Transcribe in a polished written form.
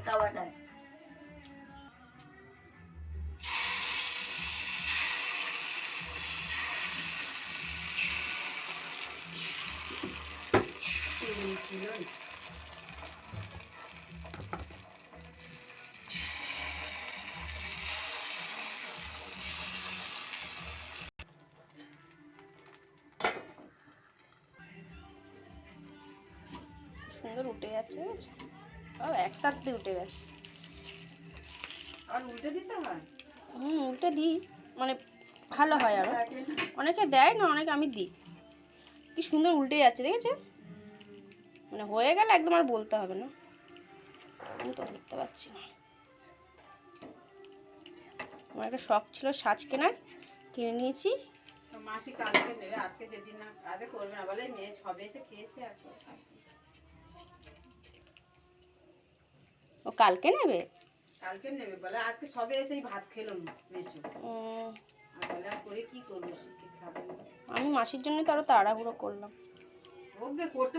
তাওয়াটায়। সুন্দর উঠে যাচ্ছে, একসাথে উঠে গেছে। আর উল্টে দিতে হয়? উল্টে দিই, মানে ভালো হয় আরো। অনেকে দেয় না, অনেকে আমি দিই। কি সুন্দর উল্টে যাচ্ছে, দেখেছো? মানে হয়ে গেলে একদম আর বলতে হবে না। আমি তো ধরতে পারছি না। আমার একটা শখ ছিল সাজ কেনার, কিনে নিয়েছি। মাসি কালকে নেবে, আজকে যেদিন না কাজে করবে না বলে মেয়ে সবে এসে খেয়েছে। আর ও কালকে নেবে? কালকে নেবে বলে, আজকে সবে এসেই ভাত খেলো মেশো। আর বলে আর করে কি করবে, খাবে। আমি মাসির জন্য তো আরো তাড়াহুড়ো করলাম। ওকে করতে